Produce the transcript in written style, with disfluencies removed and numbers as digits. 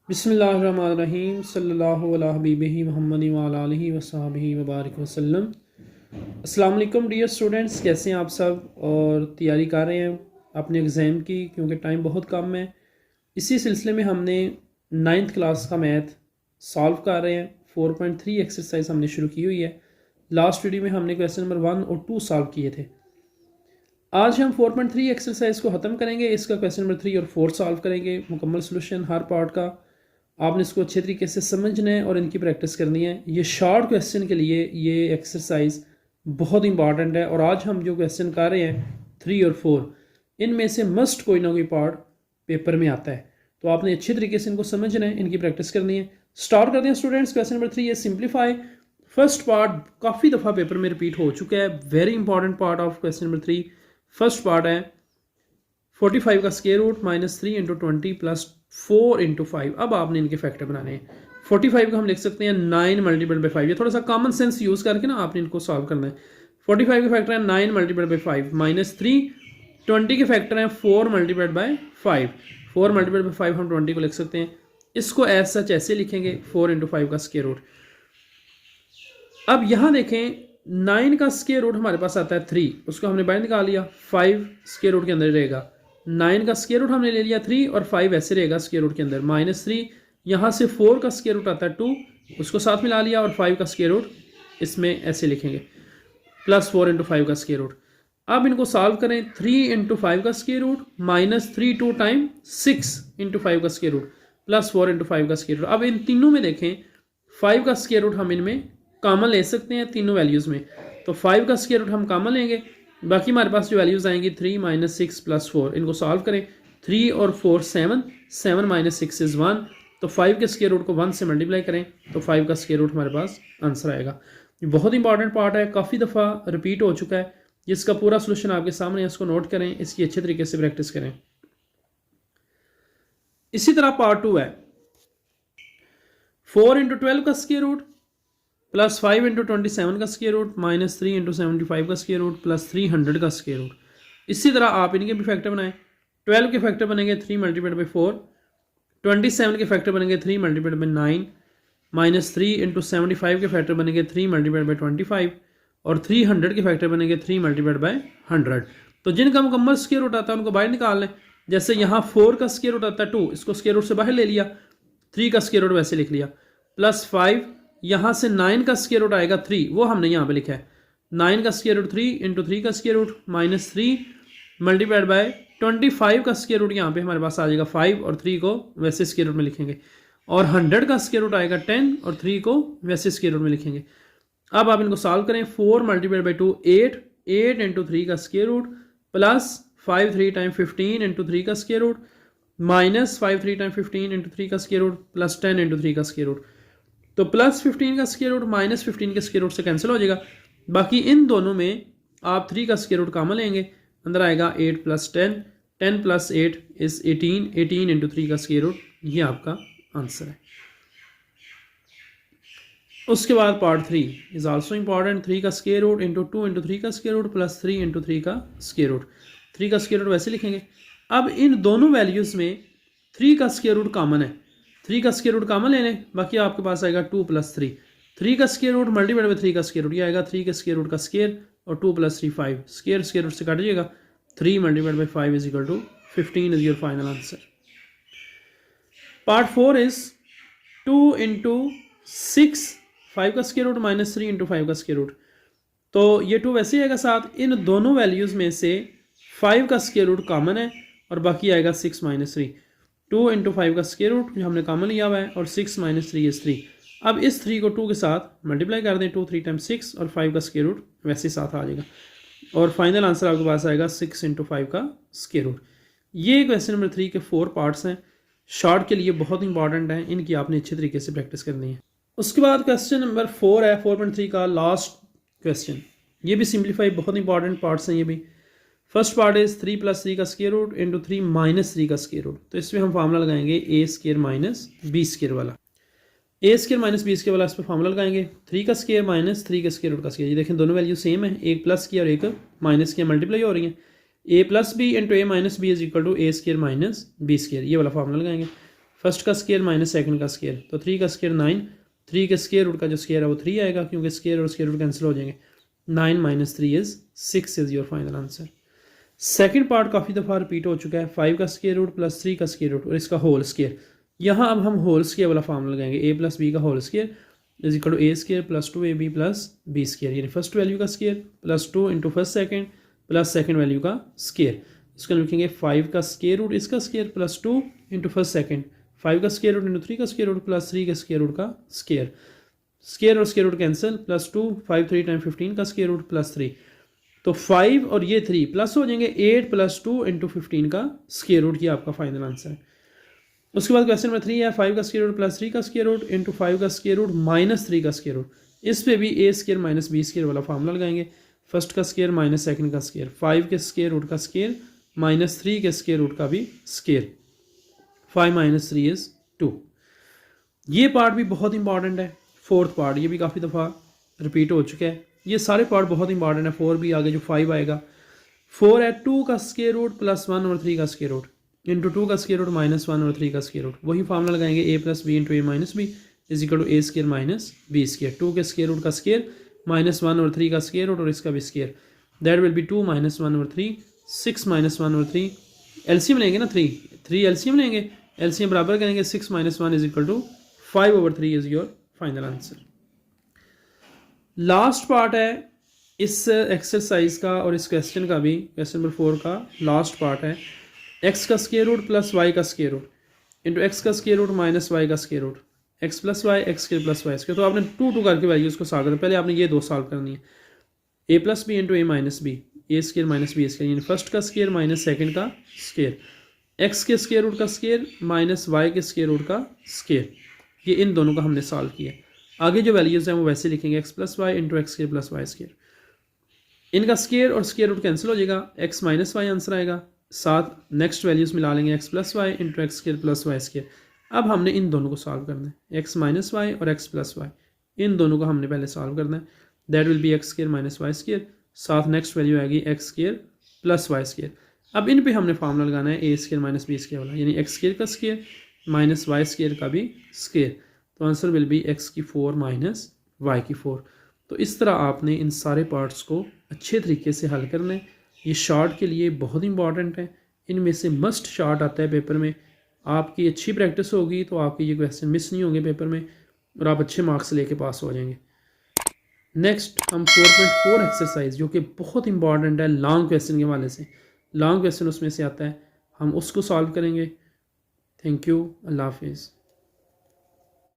बिस्मिल्लाहिर्रहमानिर्रहीम सल्लल्लाहु अला हबीबिही मुहम्मद व अला आलिहि व सहबिही व बारिक वसल्लम। अस्सलाम वालेकुम डियर स्टूडेंट्स, कैसे हैं आप सब और तैयारी कर रहे हैं अपने एग्ज़ाम की, क्योंकि टाइम बहुत कम है। इसी सिलसिले में हमने 9th क्लास का मैथ सॉल्व कर रहे हैं। 4.3 एक्सरसाइज हमने शुरू की हुई है। लास्ट वीडियो में हमने क्वेश्चन नंबर 1 और 2 सॉल्व किए थे। आज हम 4.3 एक्सरसाइज को ख़त्म करेंगे। इसका क्वेश्चन नंबर 3 और 4 सॉल्व करेंगे, मुकम्मल सोल्यूशन हर पार्ट का। आपने इसको अच्छे तरीके से समझना है और इनकी प्रैक्टिस करनी है। ये शॉर्ट क्वेश्चन के लिए ये एक्सरसाइज बहुत इंपॉर्टेंट है। और आज हम जो क्वेश्चन कर रहे हैं 3 और 4, इनमें से मस्ट कोई ना कोई पार्ट पेपर में आता है, तो आपने अच्छे तरीके से इनको समझना है, इनकी प्रैक्टिस करनी है। स्टार्ट करते हैं स्टूडेंट्स। क्वेश्चन नंबर 3 है सिंप्लीफाई। फर्स्ट पार्ट काफ़ी दफ़ा पेपर में रिपीट हो चुका है। Very important part of question number 3। First part है 45 का स्क्वायर रूट -3 × 20 + 4 × 5। अब आपने इनके फैक्टर बनाने हैं। 45 का हम लिख सकते हैं 9 × 5। ये थोड़ा सा कॉमन सेंस यूज़ करके ना आपने इनको सॉल्व करना है। 45 के फैक्टर है 9 × 5 -3। 20 के फैक्टर हैं 4 × 5। 4 × 5 हम 20 को लिख सकते हैं। इसको एज सच ऐसे लिखेंगे 4 × 5 का स्क्वायर रूट। अब यहाँ देखें 9 का स्क्वायर रूट हमारे पास आता है 3, उसको हमने बाहर निकाल लिया। 5 स्क्वायर रूट के अंदर रहेगा। 9 का स्क्वायर रूट हमने ले लिया 3 और 5 ऐसे रहेगा स्क्वायर रूट के अंदर -3। यहाँ से 4 का स्क्वायर रूट आता है 2, उसको साथ मिला लिया और 5 का स्क्वायर रूट इसमें ऐसे लिखेंगे +4 × 5 का स्क्वायर रूट। अब इनको सॉल्व करें। 3 × 5 का स्क्वायर रूट -3 2 टाइम 6 × 5 का स्क्वायर रूट +4 × 5 का स्क्वायर रूट। अब इन तीनों में देखें 5 का स्क्वायर रूट हम इनमें कॉमन ले सकते हैं तीनों वैल्यूज़ में, तो 5 का स्क्वायर रूट हम कॉमन लेंगे। बाकी हमारे पास जो वैल्यूज़ आएंगी 3 - 6 + 4, इनको सॉल्व करें। 3 और 4 7, 7 - 6 = 1, तो 5 के स्क्वायर रूट को 1 से मल्टीप्लाई करें तो 5 का स्क्वायर रूट हमारे पास आंसर आएगा। ये बहुत इंपॉर्टेंट पार्ट है, काफ़ी दफ़ा रिपीट हो चुका है। जिसका पूरा सोल्यूशन आपके सामने है, इसको नोट करें, इसकी अच्छे तरीके से प्रैक्टिस करें। इसी तरह पार्ट 2 है 4 × 12 का स्क्वायर रूट +5 × 27 का स्क्वायर रूट -3 × 75 का स्क्वायर रूट +300 का स्क्वायर रूट। इसी तरह आप इनके भी फैक्टर बनाएं। 12 के फैक्टर बनेंगे 3 × 4, 27 के फैक्टर बनेंगे 3 × 9, -3 × 75 के फैक्टर बनेंगे 3 × 25 और 300 के फैक्टर बनेंगे 3 × 100। तो जिनका मुकम्मल स्क्वायर रूट आता है उनको बाहर निकाल लें। जैसे यहाँ 4 का स्क्वायर रूट आता है 2, इसको स्क्वायर रूट से बाहर ले लिया। 3 का स्क्वायर रूट वैसे लिख लिया +5, यहाँ से 9 का स्क्वायर रूट आएगा 3, वो हमने यहाँ पे लिखा है। 9 का स्क्वायर रूट 3 × 3 का स्क्वायर रूट -3 × 25 का स्क्वायर रूट यहाँ पे हमारे पास आ जाएगा 5 और 3 को वैसे स्क्वायर रूट में लिखेंगे। और 100 का स्क्वायर रूट आएगा 10 और 3 को वैसे स्क्वायर रूट में लिखेंगे। अब आप इनको सॉल्व करें। 4 × 2 8, 8 × 3 का स्क्वायर रूट +5 3 टाइम 15 × 3 का स्क्वायर रूट -5 3 टाइम 15 × 3 का स्क्वायर रूट +10 × 3 का स्क्वायर रूट। तो +15 का स्क्वायर रूट -15 के स्क्वायर रूट से कैंसिल हो जाएगा। बाकी इन दोनों में आप 3 का स्क्वायर रूट कॉमन लेंगे, अंदर आएगा 8 + 10, 10 + 8 = 18, 18 × 3 का स्क्वायर रूट, ये आपका आंसर है। उसके बाद पार्ट 3 इज आल्सो इंपॉर्टेंट। 3 का स्क्वायर रूट × 2 × 3 का स्क्वायर रूट +3 × 3 का स्क्वायर रूट। 3 का स्क्वायर रूट वैसे लिखेंगे। अब इन दोनों वैल्यूज़ में 3 का स्क्वायर रूट कॉमन है, 3 का स्क्वायर रूट कॉमन ले लें, बाकी आपके पास आएगा 2 + 3। 3 का स्क्वायर रूट × 3 का स्क्वायर रूट, ये आएगा 3 के स्क्वायर रूट का स्क्वायर और 2 + 3 5, स्क्वायर रूट से काट जाएगा। 3 × 5 = 15 is your final answer. Part 4 is 2 × 6, 5 का स्क्वायर रूट -3 × 5 का स्क्वायर रूट। तो ये 2 वैसे आएगा साथ। इन दोनों वैल्यूज़ में से 5 का स्क्वायर रूट कॉमन है और बाकी आएगा 6 - 3। 2 × 5 का स्क्वायर रूट जो हमने कॉमन लिया हुआ है और 6 - 3 = 3। अब इस 3 को 2 के साथ मल्टीप्लाई कर दें। 2 3 टाइम 6 और 5 का स्क्वायर रूट वैसे साथ आ जाएगा और फाइनल आंसर आपके पास आएगा 6 × 5 का स्क्वायर रूट। ये क्वेश्चन नंबर 3 के 4 पार्ट्स हैं। शॉर्ट के लिए बहुत इंपॉर्टेंट है, इनकी आपने अच्छे तरीके से प्रैक्टिस करनी है। उसके बाद क्वेश्चन नंबर 4 है 4.3 का लास्ट क्वेश्चन। ये भी सिंप्लीफाई, बहुत इंपॉर्टेंट पार्ट्स हैं ये भी। फर्स्ट पार्ट इज 3 + 3 का स्क्वायर रूट × 3 - 3 का स्क्वायर रूट। तो इसमें हम फार्मूला लगाएंगे a² - b² वाला। a² - b² वाला इस पर फार्मूला लगाएंगे। 3 का स्क्वायर -3 के स्क्वायर रूट का स्क्वायर। ये देखें दोनों वैल्यू सेम है, एक प्लस की और एक माइनस की मल्टीप्लाई हो रही है। a + b × a - b = a² - b², ये वाला फार्मूला लगाएंगे। फर्स्ट का स्केयर माइनस सेकंड का स्केयर, तो 3 का स्केयर 9, 3 के स्केयर रूट का जो स्केयर है वो 3 आएगा क्योंकि स्केयर और स्केयर रूट कैंसिल हो जाएंगे। 9 minus 3 is 6 is your final answer. Second part काफ़ी दफ़ा रिपीट हो चुका है, 5 का स्केयर रूट प्लस 3 का स्केयर रूट और इसका होल स्केयर। यहाँ अब हम होल स्केयर वाला फार्मूला लगाएंगे, a प्लस बी का whole square is equal to a square plus 2ab प्लस बी स्केयर, यानी फर्स्ट वैल्यू का square plus 2 into first second plus second value का स्केयर। इसको लिखेंगे 5 का स्केयर रूट इसका square plus 2 into first second, 5 का स्केयर रूट इंटू 3 का स्केयर रूट प्लस 3 के स्केयर रूट का स्केयर। स्केयर और square root cancel, plus 2 5 3 time 15 का स्केयर रूट प्लस 3, तो 5 और ये 3 प्लस हो जाएंगे 8 प्लस 2 इंटू 15 का स्केयर रूट, ये आपका फाइनल आंसर है। उसके बाद क्वेश्चन नंबर 3 है 5 का स्केयर रूट प्लस 3 का स्केयर रूट इंटू 5 का स्केयर रूट माइनस 3 का स्केयर रूट। इस पे भी ए स्केयर माइनस बी स्केयर वाला फार्मूला लगाएंगे, फर्स्ट का स्केयर माइनस सेकंड का स्केयर, 5 के स्केयर रूट का स्केयर माइनस 3 के स्केयर रूट का भी स्केयर, 5 माइनस 3 इज 2। ये पार्ट भी बहुत इंपॉर्टेंट है, फोर्थ पार्ट, ये भी काफ़ी दफ़ा रिपीट हो चुका है। ये सारे पार्ट बहुत इंपॉर्टेंट है, 4 भी आगे जो 5 आएगा। 4 है 2 का स्केयर रूट प्लस 1 और 3 का स्केयर रूट इंटू 2 का स्केयर रूट माइनस 1 और 3 का स्केयर रूट। वही फार्मूला लगाएंगे a plus b into a minus b is equal to a square minus b square, 2 के स्केयर रूट का स्केयर माइनस 1 और 3 का स्केयर रूट और इसका भी square, that will be 2 minus 1 और 3, 6 माइनस 1 और 3, एलसीएम लेंगे ना 3 एलसीएम लेंगे, एलसीएम बराबर करेंगे 6 minus 1 is equal to 5/3 is your final answer. Last part है इस एक्सरसाइज का और इस क्वेश्चन का भी, क्वेश्चन नंबर 4 का लास्ट पार्ट है, x का स्केयर रूट प्लस y का स्केयर रूट इंटू एक्स का स्केयर रूट माइनस y का square root, x plus y x square plus y square. तो आपने 2 करके वैल्यूज को सॉल्व करना, पहले आपने ये 2 सॉल्व करनी है, a plus b into a minus b, a square minus b square, यानी फर्स्ट का स्केयर माइनस सेकंड का स्केयर, x के स्केयर रूट का स्केयर माइनस y के स्केयर रूट का स्केयर। ये इन दोनों का हमने सॉल्व किया। आगे जो वैल्यूज हैं वो वैसे लिखेंगे, x plus y into x square plus y square, इनका स्केयर और स्केयर रूट कैंसिल हो जाएगा, x माइनस वाई आंसर आएगा, साथ नेक्स्ट वैल्यूज मिला लेंगे x plus y into x square plus y square. अब हमने इन दोनों को सॉल्व करना है, x माइनस वाई और x प्लस वाई, इन दोनों को हमने पहले सॉल्व करना है, that will be x square minus y square, साथ नेक्स्ट वैल्यू आएगी x square plus y square. अब इन पे हमने फार्मूला लगाना है a square minus b square वाला, यानी एक्स स्केयर का स्केयर माइनस वाई स्केयर का भी स्केयर, तो आंसर विल बी एक्स की 4 माइनस वाई की 4। तो इस तरह आपने इन सारे पार्ट्स को अच्छे तरीके से हल करना है। ये शॉर्ट के लिए बहुत इंपॉर्टेंट है, इनमें से मस्ट शॉर्ट आता है पेपर में। आपकी अच्छी प्रैक्टिस होगी तो आपके ये क्वेश्चन मिस नहीं होंगे पेपर में और आप अच्छे मार्क्स लेके पास हो जाएंगे। नेक्स्ट हम 4.4 एक्सरसाइज, जो कि बहुत इंपॉर्टेंट है लॉन्ग क्वेश्चन के हवाले से, लॉन्ग क्वेश्चन उसमें से आता है, हम उसको सॉल्व करेंगे। थैंक यू, अल्लाह हाफिज़।